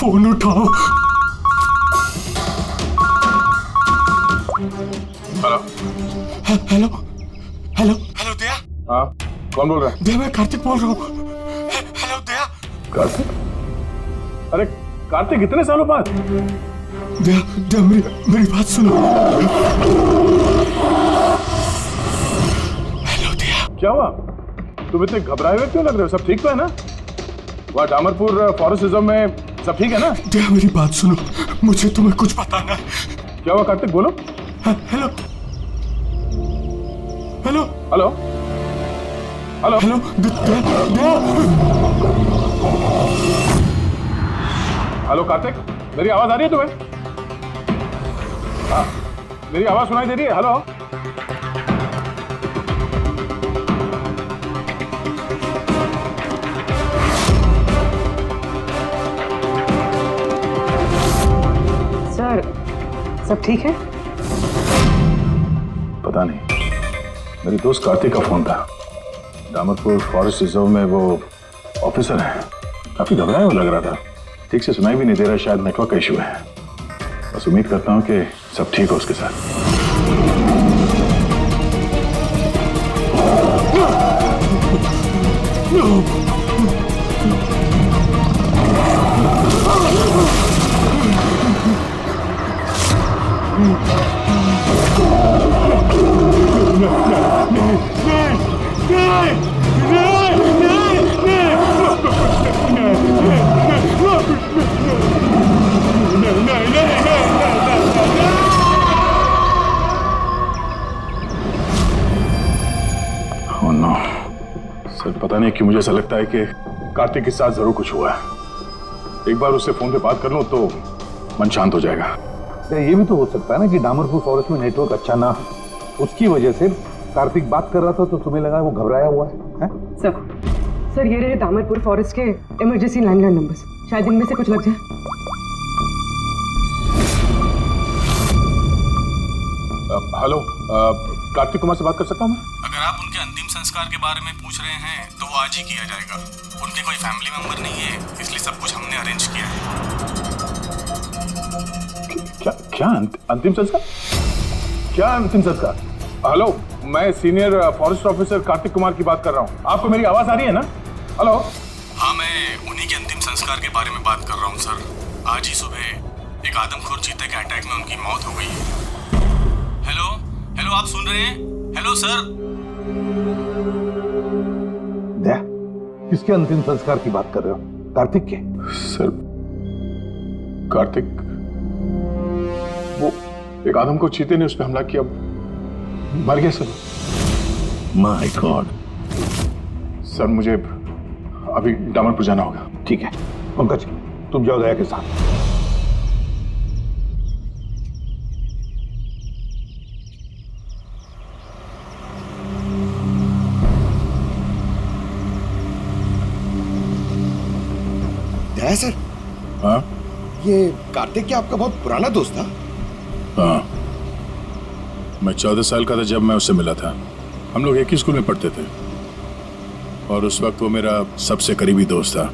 Phone उठाओ। Hello hello hello hello दया। हाँ, कौन बोल रहा है? दया, मैं कार्तिक बोल रहा हूँ। हेलो दया। कार्तिक? अरे कार्तिक, इतने सालों बाद? दया दया, मेरी बात सुनो। हेलो दया। क्या हुआ? तुम इतने घबराए हुए क्यों लग रहे हो? सब ठीक तो है ना? वहाँ डामरपुर फॉरेस्ट रिजर्व में सब ठीक है ना? दया, मेरी बात सुनो, मुझे तुम्हें कुछ बताना है। क्या हुआ कार्तिक, बोलो। Hello hello hello hello hello Daya. Hello Kartik, मेरी आवाज आ रही है तुम्हें? हाँ, मेरी आवाज सुनाई दे रही है? हेलो सर, सब ठीक है? पता नहीं, मेरे दोस्त कार्तिक का फोन था। डामरपुर फॉरेस्ट रिजर्व में वो ऑफिसर है, काफी घबराया हुआ लग रहा था। ठीक से सुनाई भी नहीं दे रहा, शायद नेटवर्क का इशू है। बस उम्मीद करता हूँ कि सब ठीक हो उसके साथ। Oh no. सर, पता नहीं क्यों मुझे ऐसा लगता है कि कार्तिक के साथ जरूर कुछ हुआ है। एक बार उससे फोन पे बात कर लूं तो मन शांत हो जाएगा। ये भी तो हो सकता है ना कि डामरपुर फॉरेस्ट में नेटवर्क अच्छा ना हो, उसकी वजह से कार्तिक बात कर रहा था तो तुम्हें लगा वो घबराया हुआ है? सर ये रहे दामरपुर फॉरेस्ट के इमरजेंसी लैंडलाइन नंबर्स, शायद इनमें से कुछ लग जाए। हेलो, कार्तिक कुमार से बात कर सकता हूँ मैं? अगर आप उनके अंतिम संस्कार के बारे में पूछ रहे हैं तो वो आज ही किया जाएगा। उनके कोई फैमिली मेंबर नहीं है, इसलिए सब कुछ हमने अरेंज किया है। क्या अंतिम संस्कार? क्या अंतिम संस्कार? हेलो, मैं senior forest officer Kartik Kumar की बात कर रहा हूँ। आपको मेरी आवाज आ रही है ना? हेलो। हाँ, मैं उन्हीं के अंतिम संस्कार के बारे में बात कर रहा हूँ सर। आज ही सुबह एक आदमखोर चीते के अटैक में उनकी मौत हो गई है। हेलो हेलो, आप सुन रहे हैं? Hello sir. दया, किसके अंतिम संस्कार की बात कर रहे हो? कार्तिक के? सर, कार्तिक, वो एक आदम को चीते ने उस पर हमला किया, मर गया सर। My God. सर, मुझे अभी डामरपुर जाना होगा। ठीक है पंकज, तुम जाओ दया के साथ। दया सर। हाँ ये कार्तिक क्या आपका बहुत पुराना दोस्त था? हाँ, मैं 14 साल का था जब मैं उससे मिला था। हम लोग एक ही स्कूल में पढ़ते थे और उस वक्त वो मेरा सबसे करीबी दोस्त था।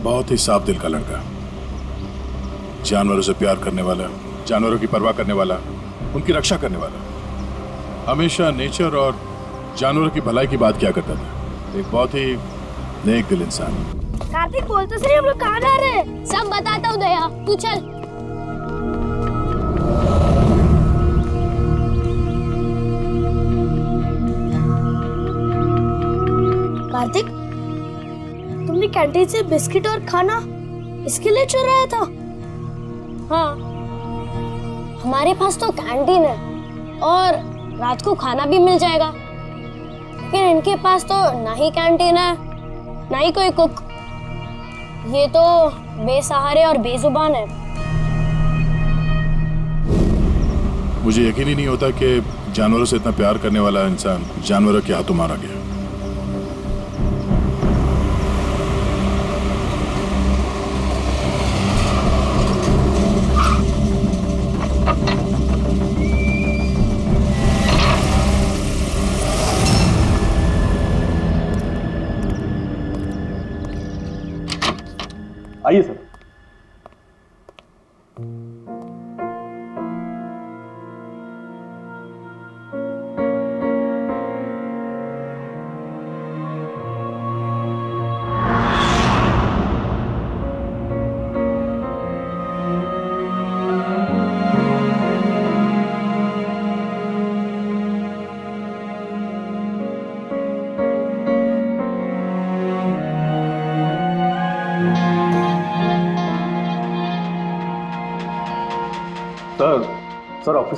बहुत ही साफ दिल का लड़का, जानवरों से प्यार करने वाला, जानवरों की परवाह करने वाला, उनकी रक्षा करने वाला। हमेशा नेचर और जानवरों की भलाई की बात किया करता था। एक बहुत ही नेक दिल इंसान। कार्तिक, बोल तो सही, हम लोग कहाँ जा रहे हैं? सब बताता हूँ दया, तू चल। कार्तिक, तुमने कैंटीन से बिस्किट और खाना इसके लिए चुराया था? हाँ, हमारे पास तो कैंटीन है और रात को खाना भी मिल जाएगा, लेकिन इनके पास तो ना ही कैंटीन है ना ही कोई कुक। ये तो बेसहारे और बेजुबान है। मुझे यकीन ही नहीं होता कि जानवरों से इतना प्यार करने वाला इंसान जानवरों के हाथों मारा गया। आइए सर।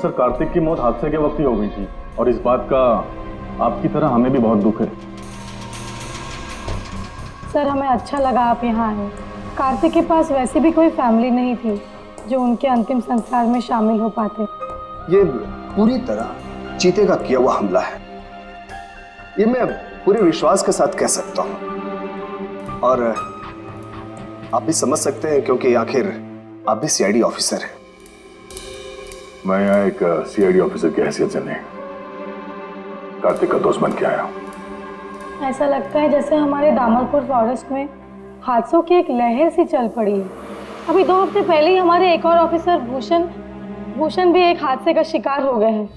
सर कार्तिक की मौत हादसे के वक्त ही हो गई थी और इस बात का आपकी तरह हमें भी बहुत दुख है। सर हमें अच्छा लगा आप यहाँ आए। कार्तिक के पास वैसे भी कोई फैमिली नहीं थी जो उनके अंतिम संस्कार में शामिल हो पाते। ये पूरी तरह चीते का किया हुआ हमला है, ये मैं पूरे विश्वास के साथ कह सकता हूँ। और आप भी समझ सकते हैं क्योंकि आखिर आप भी सीआईडी ऑफिसर हैं। मैं यहाँ एक सीआईडी ऑफिसर की हैसियत से नहीं, कार्तिक का दोस्त बन के आया हूँ। ऐसा लगता है जैसे हमारे दामरपुर फॉरेस्ट में हादसों की एक लहर सी चल पड़ी है। अभी 2 हफ्ते पहले ही हमारे एक और ऑफिसर भूषण भी एक हादसे का शिकार हो गए हैं।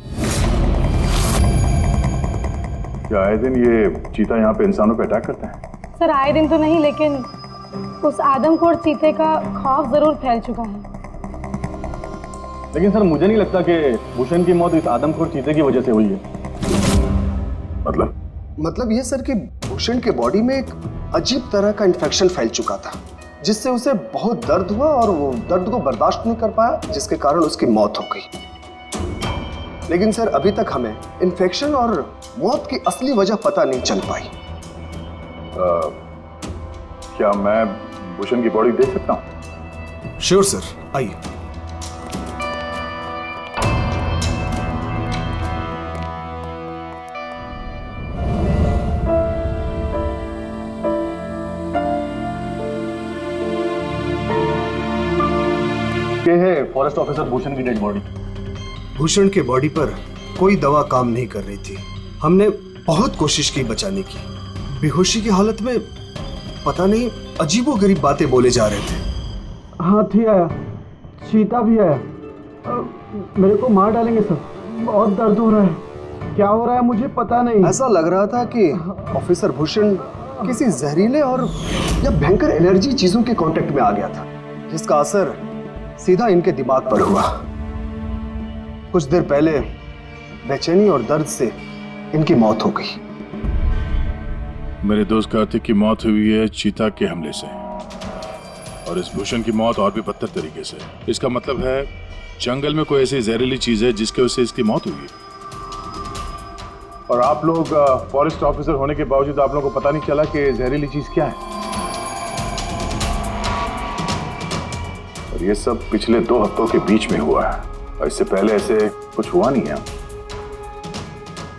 क्या आए दिन ये चीता यहाँ पे इंसानों पे अटैक करते हैं? सर आए दिन तो नहीं, लेकिन उस आदमखोर चीते का खौफ जरूर फैल चुका है। लेकिन सर मुझे नहीं लगता कि भूषण की मौत इस आदमखोर चीते की वजह से हुई है। मतलब ये सर कि भूषण के बॉडी में एक अजीब तरह का इन्फेक्शन फैल चुका था, जिससे उसे बहुत दर्द हुआ और वो दर्द को बर्दाश्त नहीं कर पाया, जिसके कारण उसकी मौत हो गई। लेकिन सर अभी तक हमें इन्फेक्शन और मौत की असली वजह पता नहीं चल पाई। क्या मैं भूषण की बॉडी देख सकता हूँ? श्योर सर, आइए। ये है फॉरेस्ट ऑफिसर भूषण की डेड बॉडी। भूषण के बॉडी पर कोई दवा काम नहीं कर रही थी। हमने बहुत कोशिश की बचाने की। बेहोशी की हालत में पता नहीं अजीबोगरीब बातें बोले जा रहे थे। हाथी आया, चीता भी आया, मेरे को मार डालेंगे सर, बहुत दर्द हो रहा है, क्या हो रहा है मुझे पता नहीं। ऐसा लग रहा था कि ऑफिसर भूषण किसी जहरीले और या भयंकर एलर्जी चीजों के कांटेक्ट में आ गया था, जिसका असर सीधा इनके दिमाग पर हुआ। कुछ देर पहले बेचैनी और दर्द से इनकी मौत हो गई। मेरे दोस्त कार्तिक की मौत हुई है चीता के हमले से, और इस भूषण की मौत और भी बदतर तरीके से। इसका मतलब है जंगल में कोई ऐसी जहरीली चीज है जिसके वजह से इसकी मौत हुई है। और आप लोग फॉरेस्ट ऑफिसर होने के बावजूद आप लोगों को पता नहीं चला कि जहरीली चीज क्या है। और ये सब पिछले 2 हफ्तों के बीच में हुआ है, और इससे पहले ऐसे कुछ हुआ नहीं है।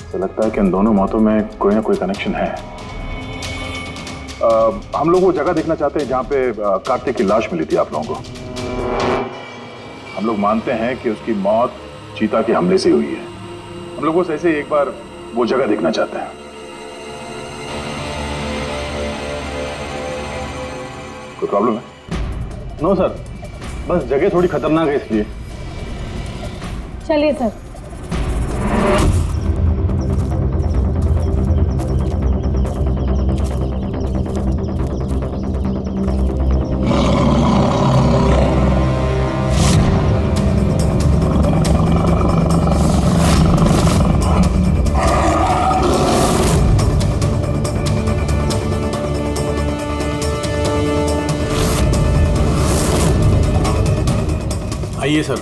ऐसा लगता है कि इन दोनों मौतों में कोई ना कोई कनेक्शन है। हम लोग वो जगह देखना चाहते हैं जहां पे कार्तिक की लाश मिली थी आप लोगों को। हम लोग मानते हैं कि उसकी मौत चीता के हमले से हुई है। हम लोग बस ऐसे ही एक बार वो जगह देखना चाहते हैं। कोई प्रॉब्लम है? नो सर, बस जगह थोड़ी खतरनाक है इसलिए। चलिए सर। आइए सर।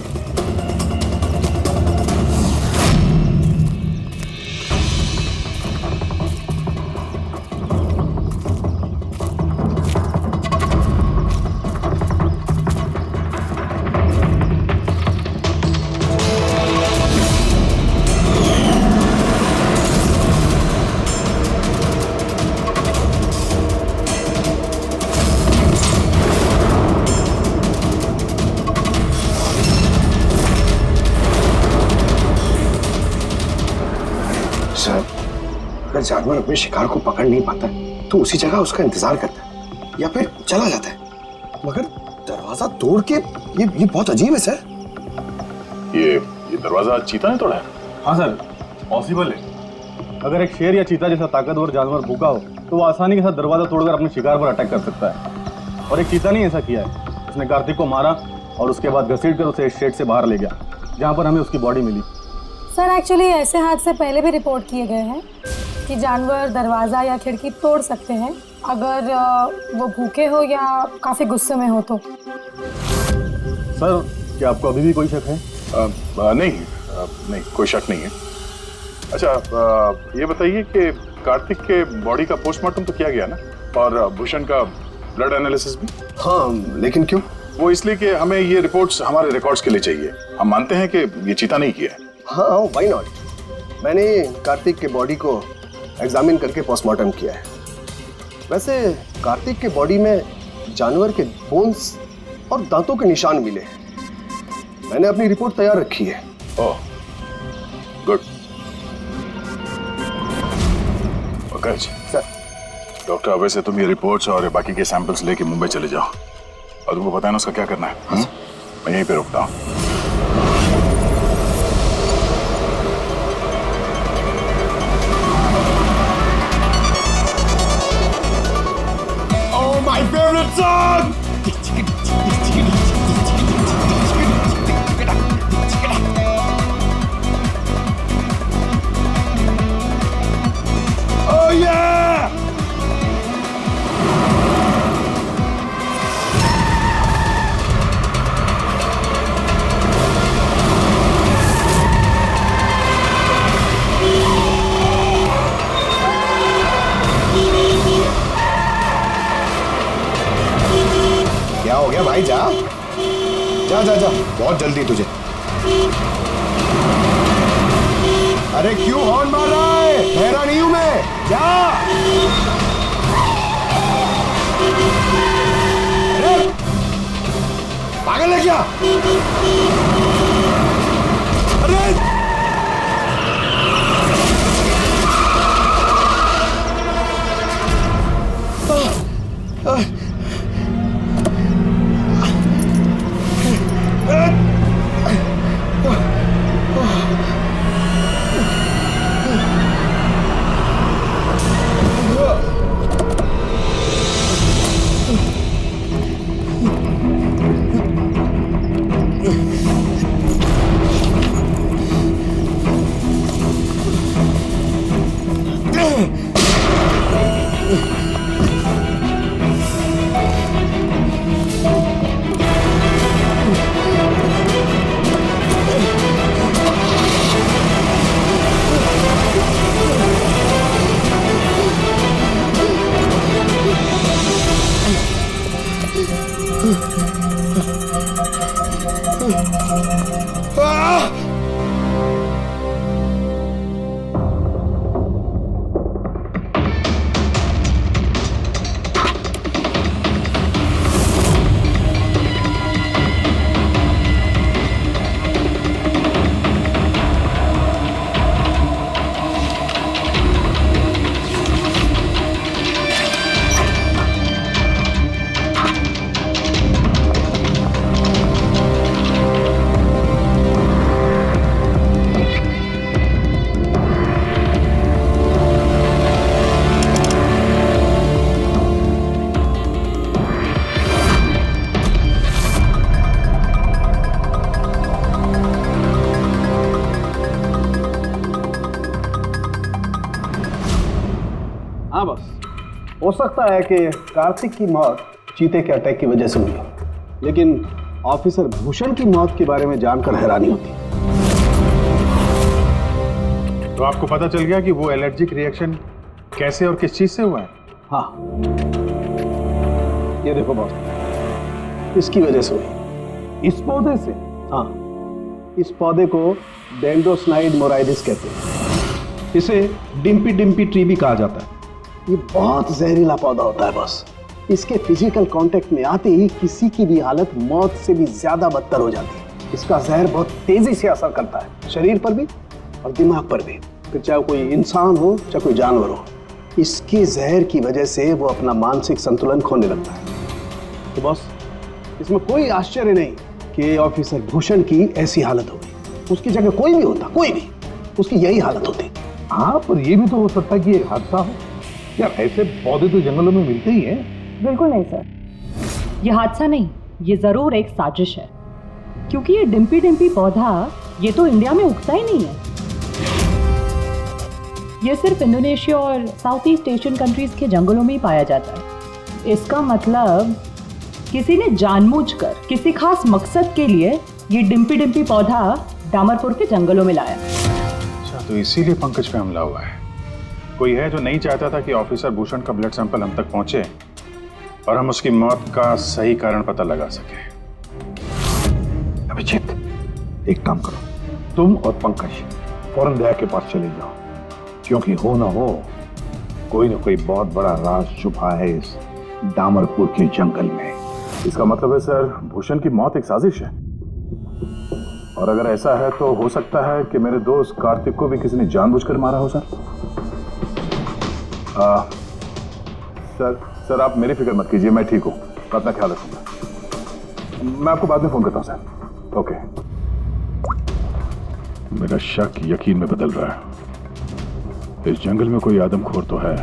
अगर जानवर अपने शिकार को पकड़ नहीं पाता तो उसी जगह उसका इंतजार करता है या फिर चला जाता है, मगर दरवाजा तोड़ के ये बहुत अजीब है सर। ये दरवाजा चीता ने तोड़ा है? हाँ सर, पॉसिबल है। अगर एक शेर या चीता जैसा ताकतवर जानवर भूखा हो तो वो आसानी के साथ दरवाजा तोड़कर अपने शिकार पर अटैक कर सकता है। और एक चीता ने ऐसा किया है। उसने कार्तिक को मारा और उसके बाद घसीट कर उसे शेड से बाहर ले गया, जहाँ पर हमें उसकी बॉडी मिली। सर एक्चुअली ऐसे हादसे पहले भी रिपोर्ट किए गए हैं कि जानवर दरवाज़ा या खिड़की तोड़ सकते हैं अगर वो भूखे हो या काफ़ी गुस्से में हो तो। सर, क्या आपको अभी भी कोई शक है? नहीं, नहीं, कोई शक नहीं है। अच्छा, ये बताइए कि कार्तिक के बॉडी का पोस्टमार्टम तो किया गया ना, और भूषण का ब्लड एनालिसिस भी? हाँ, लेकिन क्यों? वो इसलिए कि हमें ये रिपोर्ट्स हमारे रिकॉर्ड्स के लिए चाहिए। हम मानते हैं कि ये चीता नहीं किया है। हाँ, व्हाई नॉट। मैंने कार्तिक के बॉडी को एग्जामिन करके पोस्टमार्टम किया है। वैसे कार्तिक के बॉडी में जानवर के बोन्स और दांतों के निशान मिले हैं। मैंने अपनी रिपोर्ट तैयार रखी है। ओह, गुड। Okay sir. डॉक्टर, अब से तुम ये रिपोर्ट्स और बाकी के सैंपल्स लेके मुंबई चले जाओ, और तुमको पता है ना उसका क्या करना है। मैं यहीं पे रुकता हूँ। Oh, my favorite song! Oh yeah! क्या हो गया भाई? जा जा जा जा, बहुत जल्दी तुझे। अरे क्यों हॉर्न मार रहा है? ठहरा नहीं हूं मैं, जा। अरे पागल है क्या? अरे हाँ बस, हो सकता है कि कार्तिक की मौत चीते के अटैक की वजह से हुई, लेकिन ऑफिसर भूषण की मौत के बारे में जानकर हैरानी होती। तो आपको पता चल गया कि वो एलर्जिक रिएक्शन कैसे और किस चीज से हुआ है? हाँ, ये देखो बॉस, इसकी वजह से हुई। इस पौधे से? हाँ, इस पौधे को डेंड्रोस्नाइड मोराइडिस कहते हैं। इसे डिम्पी डिम्पी ट्री भी कहा जाता है। ये बहुत जहरीला पौधा होता है बॉस। इसके फिजिकल कांटेक्ट में आते ही किसी की भी हालत मौत से भी ज्यादा बदतर हो जाती है। इसका जहर बहुत तेजी से असर करता है, शरीर पर भी और दिमाग पर भी, फिर चाहे कोई इंसान हो चाहे कोई जानवर हो। इसके जहर की वजह से वो अपना मानसिक संतुलन खोने लगता है। तो बॉस, इसमें कोई आश्चर्य नहीं कि ऑफिसर भूषण की ऐसी हालत हो गई। उसकी जगह कोई भी होता, कोई भी, उसकी यही हालत होती। हाँ, पर ये भी तो हो सकता है कि एक हादसा हो। यार, ऐसे पौधे तो जंगलों में मिलते ही हैं। बिल्कुल नहीं सर, ये हादसा नहीं, ये जरूर एक साजिश है, क्योंकि ये डिम्पी डिम्पी पौधा ये तो इंडिया में उगता ही नहीं है। ये सिर्फ इंडोनेशिया और साउथ ईस्ट एशियन कंट्रीज के जंगलों में ही पाया जाता है। इसका मतलब किसी ने जानबूझकर किसी खास मकसद के लिए ये डिम्पी डिम्पी पौधा डामरपुर के जंगलों में लाया। अच्छा, तो इसीलिए पंकज पे हमला हुआ है। कोई है जो नहीं चाहता था कि ऑफिसर भूषण का ब्लड सैंपल हम तक पहुंचे और हम उसकी मौत का सही कारण पता लगा सके। अभिजीत, एक काम करो, तुम और पंकज फौरन दया के पास चले जाओ, क्योंकि हो ना हो कोई ना कोई बहुत बड़ा राज छुपा है इस डामरपुर के जंगल में। इसका मतलब है सर, भूषण की मौत एक साजिश है, और अगर ऐसा है तो हो सकता है कि मेरे दोस्त कार्तिक को भी किसी ने जानबूझकर मारा हो। सर आप मेरी फिक्र मत कीजिए, मैं ठीक हूँ, मैं अपना ख्याल रखूंगा। मैं आपको बाद में फोन करता हूँ सर। ओके। मेरा शक यकीन में बदल रहा है। इस जंगल में कोई आदमखोर तो है,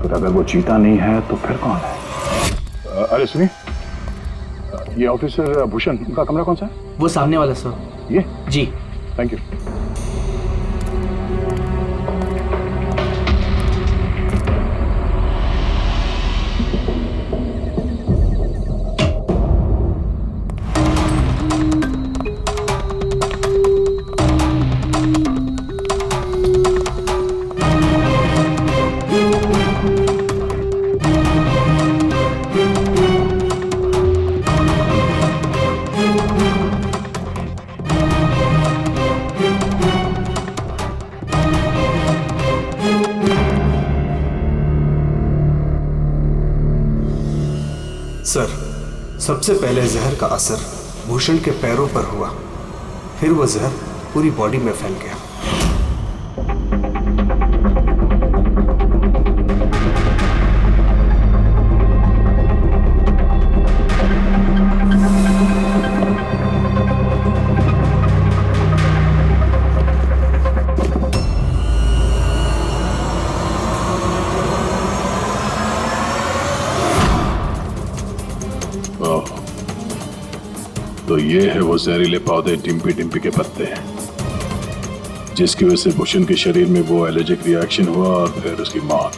फिर अगर वो चीता नहीं है तो फिर कौन है? अरे सुनिए, ये ऑफिसर भूषण का कमरा कौन सा है? वो सामने वाला सर। ये? जी, थैंक यू। सर, सबसे पहले जहर का असर भूषण के पैरों पर हुआ, फिर वो जहर पूरी बॉडी में फैल गया। तो ये है वो जहरीले पौधे डिम्पी डिम्पी के पत्ते, जिसकी वजह से भूषण के शरीर में वो एलर्जिक रिएक्शन हुआ और फिर उसकी मौत।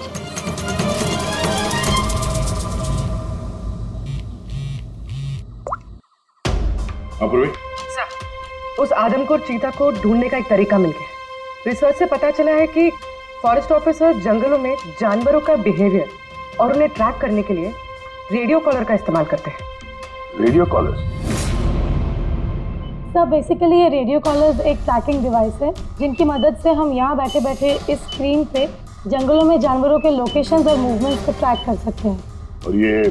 अपूर्वी, सर, उस आदमखोर चीता को ढूंढने का एक तरीका मिल गया। रिसर्च से पता चला है कि फॉरेस्ट ऑफिसर जंगलों में जानवरों का बिहेवियर और उन्हें ट्रैक करने के लिए रेडियो कॉलर का इस्तेमाल करते हैं। Radio collar? सर, बेसिकली ये रेडियो कॉलर्स एक ट्रैकिंग डिवाइस है जिनकी मदद से हम यहाँ बैठे बैठे इस स्क्रीन पे जंगलों में जानवरों के लोकेशंस और मूवमेंट्स को ट्रैक कर सकते हैं। और ये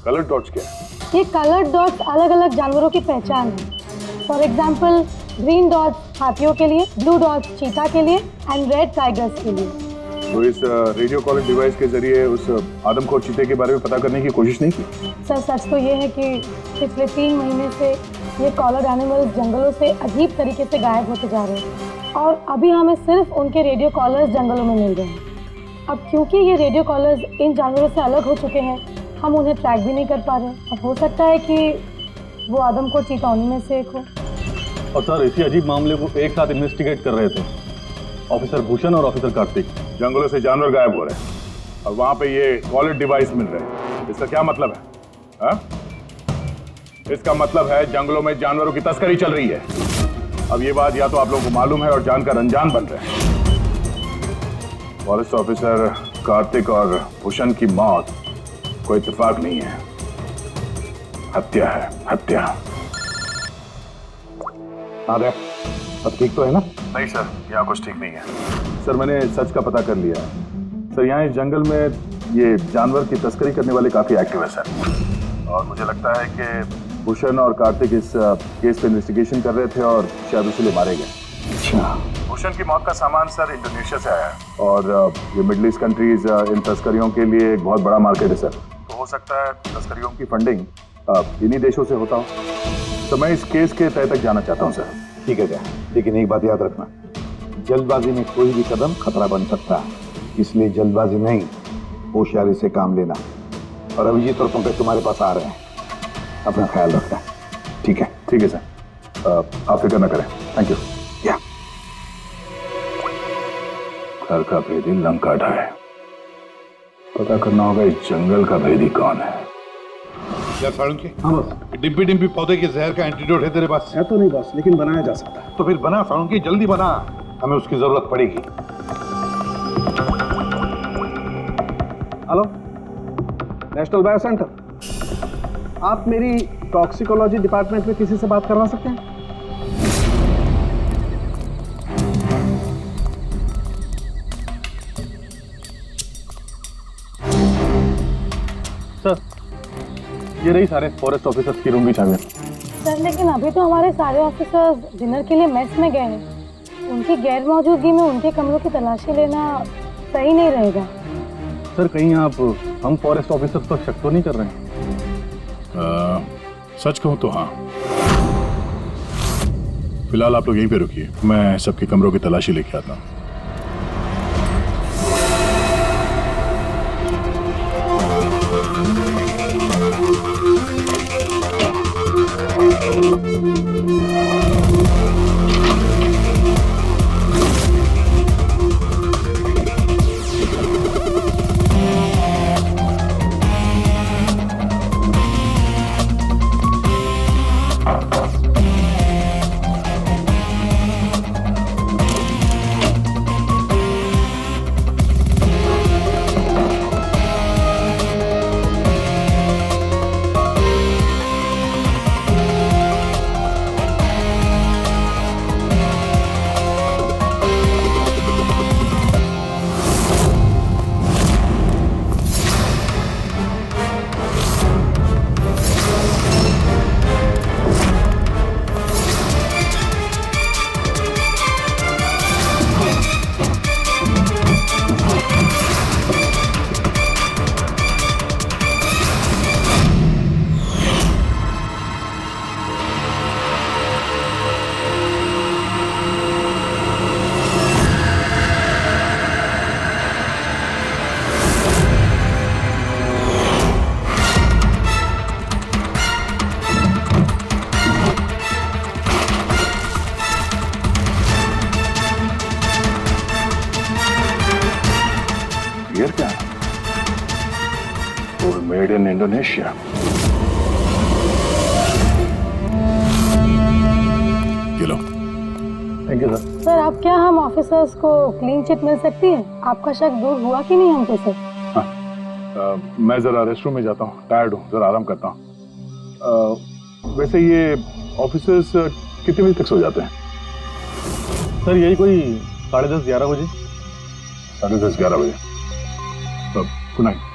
कलर डॉट्स क्या है? ये कलर डॉट्स अलग अलग जानवरों की पहचान है। फॉर एग्जाम्पल, ग्रीन डॉट्स हाथियों के लिए, ब्लू डॉट्स चीता के लिए एंड रेड टाइगर्स के लिए। तो इस रेडियो कॉलर डिवाइस के जरिए उस आदमखोर चीते के बारे में पता करने की कोशिश नहीं की? सर, सच तो ये है कि पिछले 3 महीने से ये कॉलर एनिमल्स जंगलों से अजीब तरीके से गायब होते जा रहे हैं और अभी हमें सिर्फ उनके रेडियो कॉलर्स जंगलों में मिल रहे हैं। अब क्योंकि ये रेडियो कॉलर्स इन जानवरों से अलग हो चुके हैं, हम उन्हें ट्रैक भी नहीं कर पा रहे। अब हो सकता है कि वो आदमखोर चीता उन्हीं में से एक हो। और सर, इसी अजीब मामले को एक साथ इन्वेस्टिगेट कर रहे थे ऑफिसर भूषण और ऑफिसर कार्तिक। जंगलों से जानवर गायब हो रहे हैं और वहां पे ये कॉलर डिवाइस मिल रहे हैं। इसका क्या मतलब है? हा? इसका मतलब है जंगलों में जानवरों की तस्करी चल रही है। अब ये बात या तो आप लोगों को मालूम है और जानकर अनजान बन रहे हैं। फॉरेस्ट ऑफिसर कार्तिक और भूषण की मौत कोई इत्तेफाक नहीं है, हत्या है, हत्या। अरे, अब ठीक तो है ना? नहीं सर, यहाँ कुछ ठीक नहीं है। सर, मैंने सच का पता कर लिया है। सर, यहाँ इस जंगल में ये जानवर की तस्करी करने वाले काफी एक्टिव है सर, और मुझे लगता है कि भूषण और कार्तिक इस केस पे इन्वेस्टिगेशन कर रहे थे और शायद इसलिए मारे गए। अच्छा। भूषण की मौत का सामान सर इंडोनेशिया से आया है और ये मिडिल ईस्ट कंट्रीज इन तस्करियों के लिए एक बहुत बड़ा मार्केट है सर। तो हो सकता है तस्करियों की फंडिंग इन्हीं देशों से होता हो। तो मैं इस केस के तह तक जाना चाहता हूँ सर। ठीक है क्या, लेकिन एक बात याद रखना, जल्दबाजी में कोई भी कदम खतरा बन सकता है, इसलिए जल्दबाजी नहीं, होशियारी से काम लेना। और अभिजीत और पंकज तुम्हारे पास आ रहे हैं, अपना ख्याल रखना। ठीक है? ठीक है सर, आप फिक्र न करें। Thank you. या घर का भेदी लंका ढाए, पता करना होगा इस जंगल का भेदी कौन है। यार साळुंके, हाँ बॉस। डिम्पी डिम्पी पौधे के जहर का एंटीडोट है तेरे पास? है तो नहीं बॉस, लेकिन बनाया जा सकता है। तो फिर बना साळुंके, जल्दी बना, हमें उसकी जरूरत पड़ेगी। हेलो, नेशनल बायो सेंटर, आप मेरी टॉक्सिकोलॉजी डिपार्टमेंट में किसी से बात करवा सकते हैं? सर, ये रही सारे फॉरेस्ट ऑफिसर्स की रूम की चाबियां। सर लेकिन अभी तो हमारे सारे ऑफिसर्स डिनर के लिए मेस में गए हैं। उनकी गैर मौजूदगी में उनके कमरों की तलाशी लेना सही नहीं रहेगा। सर कहीं आप हम फॉरेस्ट ऑफिसर्स पर शक तो नहीं कर रहे हैं? सच कहूं तो हाँ। फिलहाल आप लोग यहीं पे रुकिए, मैं सबके कमरों की तलाशी लेके आता हूँ। ये क्या है? और मेड इन इंडोनेशिया। ये लो। Thank you sir. सर अब क्या हम ऑफिसर्स को क्लीन चिट मिल सकती है? आपका शक दूर हुआ कि नहीं हमसे सर? मैं जरा रेस्टरूम में जाता हूँ, टायर्ड हूँ, जरा आराम करता हूँ। वैसे ये ऑफिसर्स कितने बजे तक सो जाते हैं? सर यही कोई 10:30-11 बजे। 10:30-11 बजे। Good night.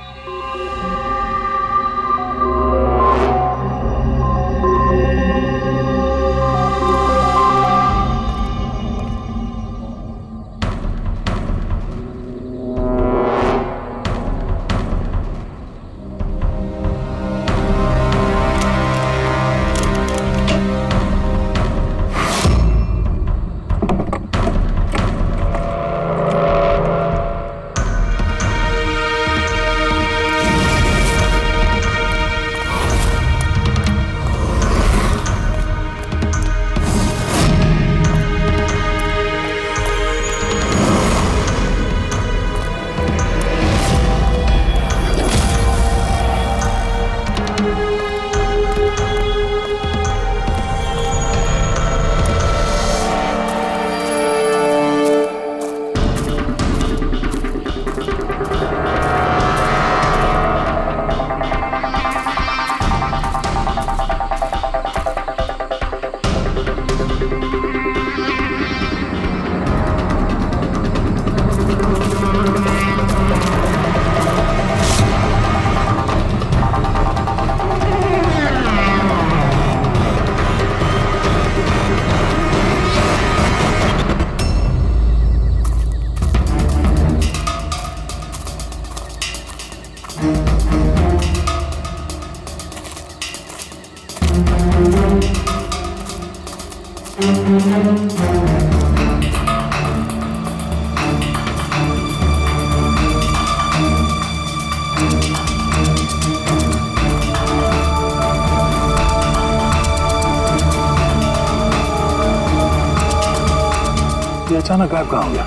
ये अचानक गायब कहाँ हो गया?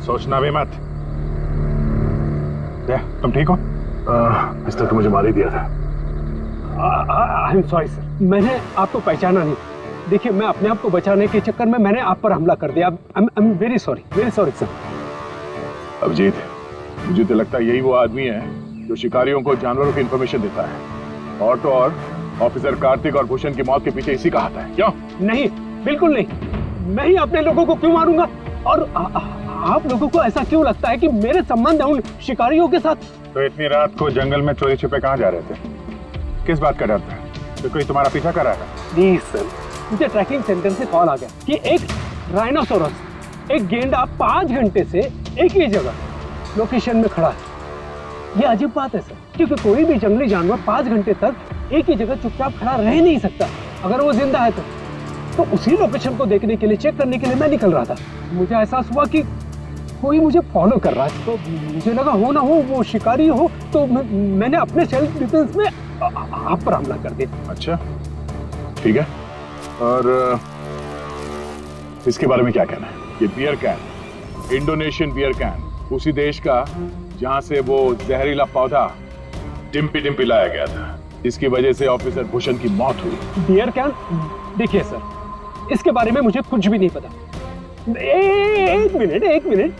सोचना भी मत। तुम ठीक हो? पिस्तौल तो मुझे मार ही दिया था। आई एम सॉरी सर, मैंने आपको पहचाना नहीं। देखिए, मैं अपने आप को बचाने के चक्कर में मैंने आप पर हमला कर दिया। I am very sorry sir. Abhijit, मुझे तो लगता है यही वो आदमी है जो शिकारियों को जानवरों की इंफॉर्मेशन देता है। और तो और ऑफिसर कार्तिक और भूषण की मौत के पीछे इसी का हाथ है। क्यों? नहीं, बिल्कुल नहीं। मैं ही अपने लोगों को क्यों मारूंगा? और आप लोगों को ऐसा क्यों लगता है कि मेरे संबंध है उन शिकारियों के साथ? तो इतनी रात को जंगल में चोरी छिपे कहाँ जा रहे थे? किस बात का डर था? तो कोई तुम्हारा पीछा कर रहा है? प्लीज सर, मुझे ट्रैकिंग सेंटर से कॉल आ गया कि एक राइनोसोरस, एक गेंडा 5 घंटे से एक ही जगह लोकेशन में खड़ा है। ये अजीब बात है सर, क्योंकि कोई भी जंगली जानवर 5 घंटे तक एक ही जगह चुपचाप खड़ा रह नहीं सकता अगर वो जिंदा है तो उसी लोकेशन को देखने के लिए, चेक करने के लिए मैं निकल रहा था। मुझे एहसास हुआ कि कोई मुझे फॉलो कर रहा है, तो मुझे लगा हो ना हो वो शिकारी हो, तो मैंने अपने सेल्फ डिफेंस में आप पर हमला कर दिया। अच्छा, ठीक है। और इसके बारे में क्या कहना है? ये beer can, Indonesian beer can, उसी देश का जहां से वो जहरीला पौधा डिम्पी डिम्पी लाया गया था, जिसकी वजह से ऑफिसर भूषण की मौत हुई। Beer can? देखिए सर, इसके बारे में मुझे कुछ भी नहीं पता। एक मिनट,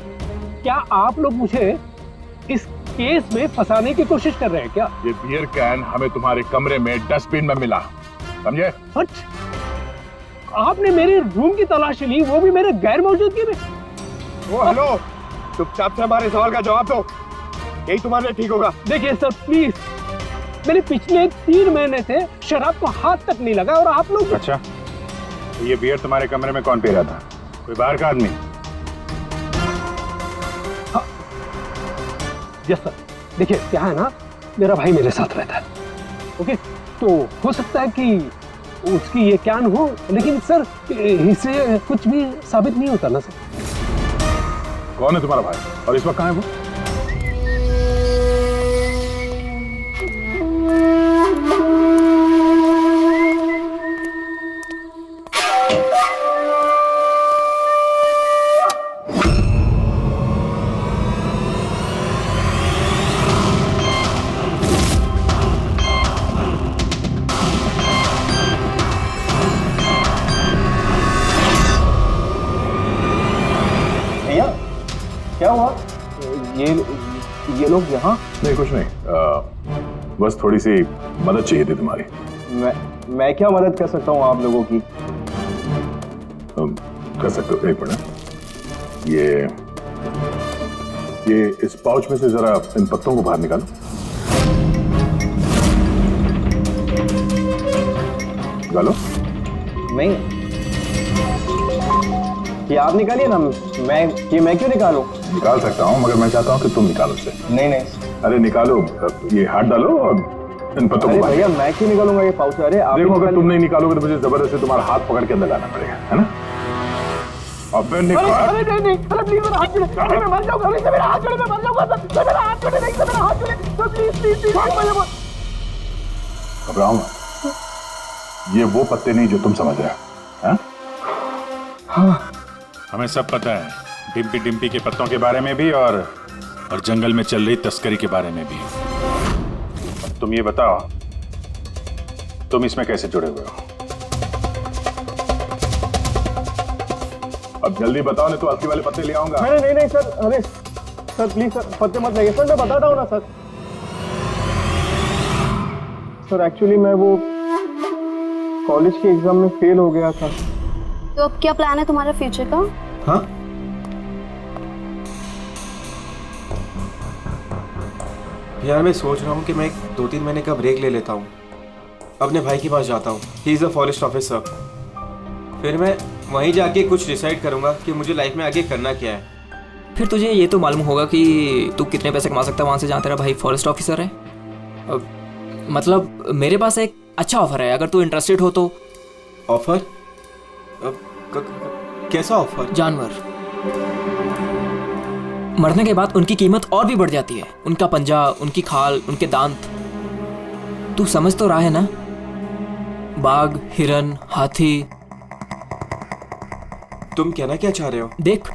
क्या आप लोग मुझे इस केस में फंसाने की कोशिश कर रहे हैं क्या? ये बियर कैन हमें तुम्हारे कमरे में डस्टबिन में मिला, समझे? आपने मेरे रूम की तलाशी ली, वो भी मेरे गैर मौजूदगी में। ओ हेलो, चुपचाप से हमारे सवाल का जवाब दो, यही तुम्हारे लिए ठीक होगा। देखिए सर प्लीज, मैंने पिछले 3 महीने से शराब को हाथ तक नहीं लगा और आप लोग। अच्छा, ये बियर तुम्हारे कमरे में कौन पी रहा था? कोई बाहर का आदमी? Yes sir. देखिए क्या है ना, मेरा भाई मेरे साथ रहता है, ओके, तो हो सकता है कि उसकी ये कैन हो, लेकिन सर इससे कुछ भी साबित नहीं होता ना सर। कौन है तुम्हारा भाई और इस वक्त कहाँ है वो? क्या हुआ? ये लोग यहाँ? नहीं, कुछ नहीं, बस थोड़ी सी मदद चाहिए थी तुम्हारी। मैं क्या मदद कर सकता हूँ आप लोगों की? कर सकते हो। एक मिनट, ये इस पाउच में से जरा इन पत्तों को बाहर निकालो। निकालो। नहीं, ये आप निकालिए ना, मैं क्यों निकालूं? निकाल सकता हूँ, मगर मैं चाहता हूँ कि तुम निकालो इसे। नहीं। अरे निकालो, ये हाथ डालो और इन पत्तों को। भैया मैं क्यों निकालूंगा ये पाउच? अरे आप देखो, अगर तुम नहीं निकालोगे तो मुझे जबरदस्ती तुम्हारा हाथ पकड़ के अंदर लाना पड़ेगा, है ना? अब निकाल। अरे नहीं, अरे प्लीज मेरा हाथ छोड़े, अरे मैं मर जाऊंगा, अरे मेरा हाथ छोड़े, मैं मर जाऊंगा सर, मेरा हाथ छोड़े, नहीं सर, मेरा हाथ छोड़े, सर प्लीज। घबराओ मत, ये वो पत्ते नहीं जो तुम समझ रहे हो, हाँ? हमें सब पता है, डिम्पी डिम्पी के पत्तों के बारे में भी और जंगल में चल रही तस्करी के बारे में भी। तुम ये बताओ, तुम इसमें कैसे जुड़े हुए हो? अब जल्दी बताओ, नहीं तो असली वाले पत्ते ले आऊंगा। नहीं सर, अरे सर प्लीज सर, पत्ते मत लगे सर, मैं बताता हूँ ना सर। सर एक्चुअली मैं वो कॉलेज के एग्जाम में फेल हो गया था। तो अब क्या प्लान है तुम्हारा फ्यूचर का? हाँ, यार मैं सोच रहा हूँ कि मैं 2-3 महीने का ब्रेक ले लेता हूँ, अपने भाई के पास जाता हूँ, he is a forest officer. फिर मैं वहीं जाके कुछ डिसाइड करूँगा कि मुझे लाइफ में आगे करना क्या है। फिर तुझे ये तो मालूम होगा कि तू कितने पैसे कमा सकता है वहाँ से जहाँ तेरा भाई फॉरेस्ट ऑफिसर है। मतलब मेरे पास एक अच्छा ऑफर है, अगर तू इंटरेस्टेड हो तो। ऑफर? कैसा ऑफर? जानवर मरने के बाद उनकी कीमत और भी बढ़ जाती है, उनका पंजा, उनकी खाल, उनके दांत। तू समझ तो रहा है ना? बाघ, हिरन, हाथी। तुम कहना क्या चाह रहे हो? देख,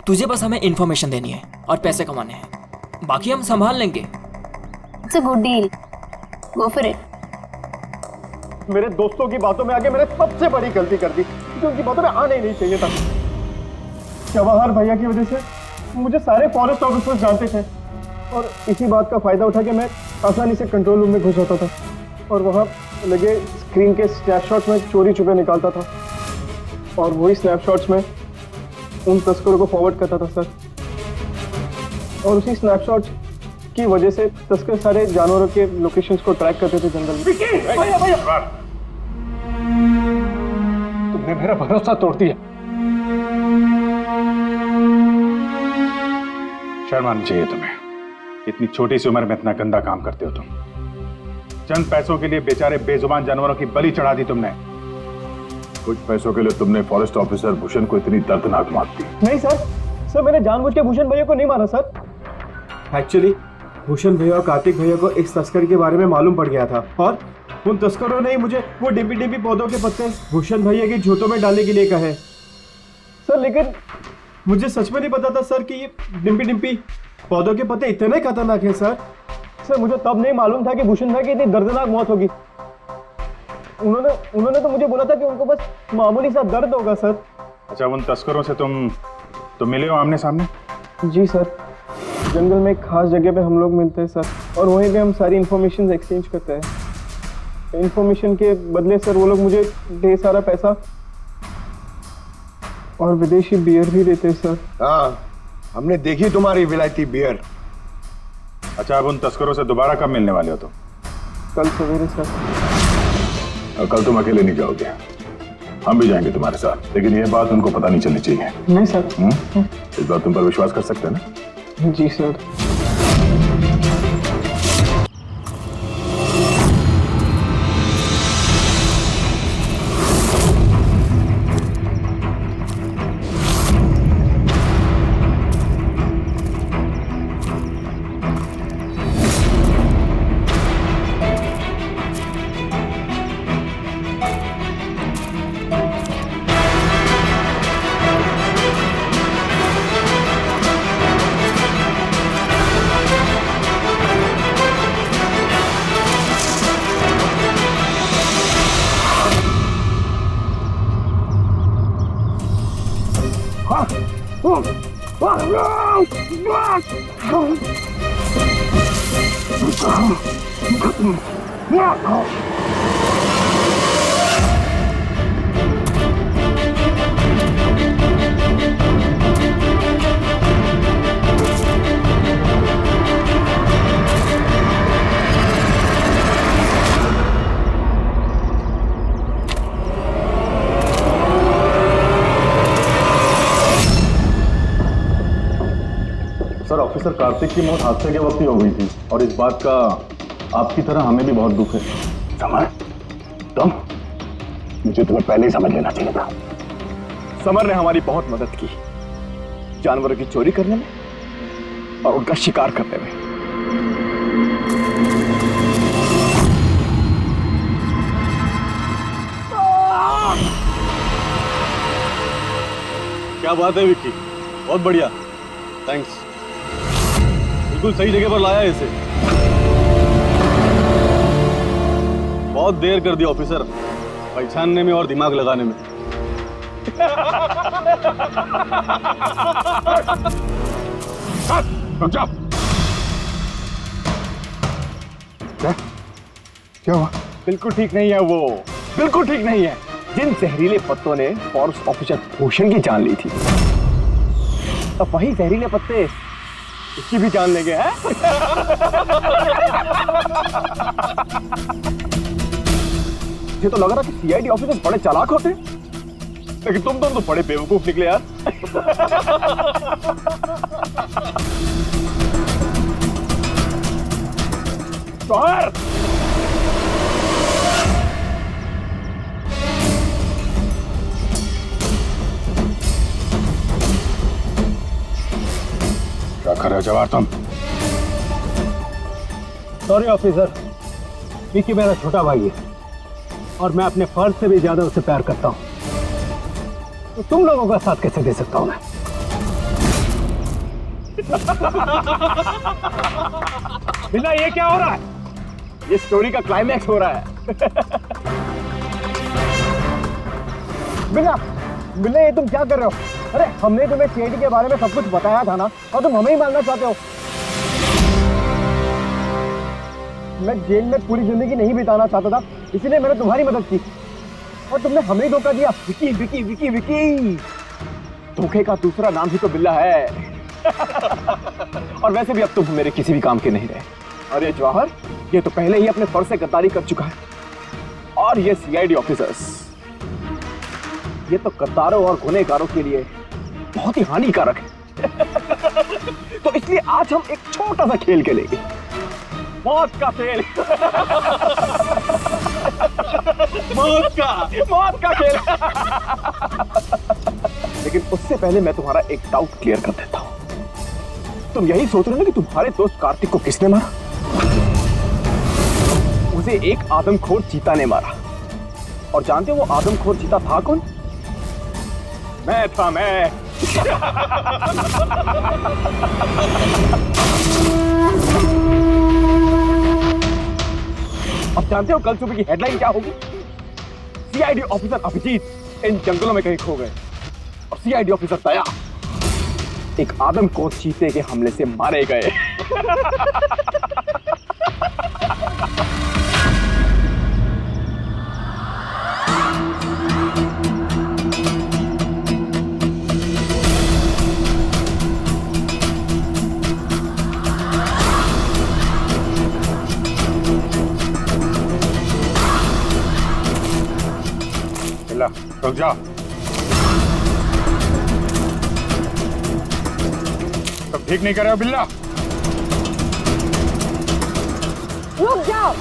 तुझे बस हमें इंफॉर्मेशन देनी है और पैसे कमाने हैं, बाकी हम संभाल लेंगे। That's a good deal. Go for it. मेरे दोस्तों की बातों में आके मैंने सबसे बड़ी गलती कर दी, क्योंकि उनकी बातों में आना ही नहीं चाहिए था। जवाहर भैया की वजह से मुझे सारे फॉरेस्ट ऑफिसर्स जानते थे और इसी बात का फायदा उठा के मैं आसानी से कंट्रोल रूम में घुस जाता था और वहाँ लगे स्क्रीन के स्नैपशॉट्स में चोरी छुपे निकालता था और वही स्नैपशॉट्स में उन तस्करों को फॉरवर्ड करता था सर। और उसी स्नैपशॉट्स की वजह से तस्कर सारे जानवरों के लोकेशंस को ट्रैक करते थे जंगल में। तुमने मेरा भरोसा तोड़ दिया। शर्म आनी चाहिए तुम्हें, इतनी छोटी सी उम्र में इतना गंदा काम करते हो तुम। चंद पैसों के लिए बेचारे बेजुबान जानवरों की बलि चढ़ा दी तुमने। कुछ पैसों के लिए तुमने फॉरेस्ट ऑफिसर भूषण को इतनी दर्दनाक मौत दी। नहीं सर मैंने जानबूझ के भूषण भैया को नहीं मारा सर। एक्चुअली भूषण भैया और कार्तिक भैया को इस तस्कर के बारे में मालूम पड़ गया था और उन तस्करों ने ही मुझे वो डिम्पी डिम्पी पौधों के पत्ते भूषण भैया के जूतों में डालने के लिए कहे सर। लेकिन मुझे सच में नहीं पता था सर कि ये डिम्पी डिम्पी पौधों के पत्ते इतने खतरनाक हैं सर। मुझे तब नहीं मालूम था कि भूषण भाई की इतनी दर्दनाक मौत होगी। उन्होंने तो मुझे बोला था कि उनको बस मामूली सा दर्द होगा सर। अच्छा, उन तस्करों से तुम मिले हो आमने सामने? जी सर, जंगल में एक खास जगह पे हम लोग मिलते हैं सर और वहीं पे हम सारी इन्फॉर्मेशन एक्सचेंज करते हैं। इन्फॉर्मेशन के बदले सर वो लोग मुझे ढेर सारा पैसा और विदेशी बियर भी देते हैं सर। हाँ, हमने देखी तुम्हारी विलायती बियर। अच्छा, अब उन तस्करों से दोबारा कब मिलने वाले हो तुम? कल सवेरे सर। और कल तुम अकेले नहीं जाओगे, हम भी जाएंगे तुम्हारे साथ, लेकिन ये बात उनको पता नहीं चलनी चाहिए। नहीं सर। इस बात तुम पर विश्वास कर सकते हैं ना? जी सर। सर, ऑफिसर कार्तिक की मौत हादसे के वक्त ही हो गई थी और इस बात का आपकी तरह हमें भी बहुत दुख है। समर, मुझे तुम्हें पहले ही समझ लेना चाहिए था। समर ने हमारी बहुत मदद की, जानवरों की चोरी करने में और उनका शिकार करने में। क्या बात है विक्की, बहुत बढ़िया, थैंक्स। बिल्कुल सही जगह पर लाया इसे। बहुत देर कर दिया ऑफिसर, पहचानने में और दिमाग लगाने में। क्या हुआ? बिल्कुल ठीक नहीं है वो, बिल्कुल ठीक नहीं है। जिन जहरीले पत्तों ने फॉरेस्ट ऑफिसर भूषण की जान ली थी, अब वही जहरीले पत्ते इसकी भी जान लेंगे हैं? ये तो लग रहा कि सीआईडी ऑफिसर बड़े चालाक होते, लेकिन तुम तो बड़े बेवकूफ निकले यार। बाहर क्या कर रहे हो जवाहर तुम? सॉरी ऑफिसर, विक्की मेरा छोटा भाई है और मैं अपने फर्ज से भी ज्यादा उसे प्यार करता हूं, तो तुम लोगों का साथ कैसे दे सकता हूं मैं? बिल्ला ये क्या हो रहा है? ये स्टोरी का क्लाइमैक्स हो रहा है। बिल्ला बिल्ला ये तुम क्या कर रहे हो? अरे हमने तुम्हें सीआईडी के बारे में सब कुछ बताया था ना, और तुम हमें ही मारना चाहते हो। मैं जेल में पूरी जिंदगी नहीं बिताना चाहता था, इसीलिए मैंने तुम्हारी मदद की, और तुमने हमें ही धोखा दिया। विकी विकी विकी विकी, धोखे का दूसरा नाम ही तो बिल्ला है। और वैसे भी अब तुम मेरे किसी भी काम के नहीं रहे। अरे जवाहर, ये तो पहले ही अपने फर्ज से गद्दारी कर चुका है, और ये सीआईडी ऑफिसर्स, ये तो गद्दारों और गुनहगारों के लिए बहुत ही हानिकारक है। तो इसलिए आज हम एक छोटा सा खेल खेलेंगे, मौत का खेल। मौत का खेल। लेकिन उससे पहले मैं तुम्हारा एक डाउट क्लियर कर देता हूं। तुम यही सोच रहे हो ना कि तुम्हारे दोस्त कार्तिक को किसने मारा? उसे एक आदमखोर चीता ने मारा। और जानते हो वो आदमखोर चीता था कौन? मैं था, मैं। अब जानते हो कल सुबह की हेडलाइन क्या होगी? सीआईडी ऑफिसर अभिजीत इन जंगलों में कहीं खो गए, और सीआईडी ऑफिसर दया एक आदमखोर चीते के हमले से मारे गए। रुक जाओ। तुम ठीक नहीं कर रहे हो बिल्ला? रुक जाओ।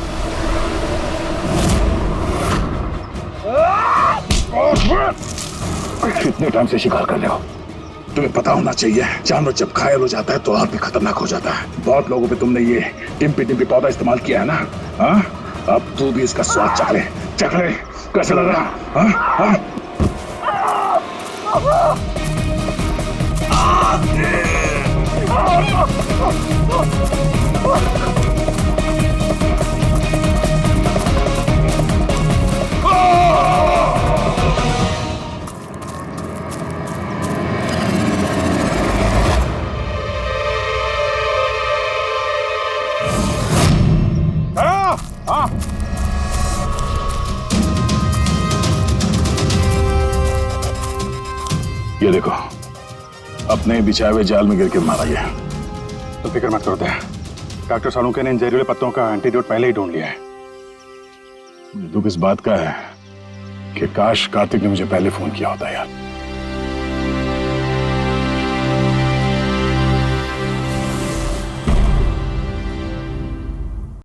कितने टाइम से शिकार कर रहे हो? तुम्हें पता होना चाहिए, जानवर जब घायल हो जाता है तो और भी खतरनाक हो जाता है। बहुत लोगों पे तुमने ये टिम्पी टिम्पी पौधा इस्तेमाल किया है ना? हाँ, अब तू भी इसका स्वाद चख ले। चख ले, कैसा लग रहा? हाँ हाँ। ये देखो, अपने बिछाए हुए जाल में गिर के मारा गया। तो फिक्र मत करो, डॉक्टर सालुंके ने इन जहरीले पत्तों का एंटीडोट पहले ही ढूंढ लिया है। मुझे दुख इस बात का है कि काश कार्तिक ने मुझे पहले फोन किया होता यार।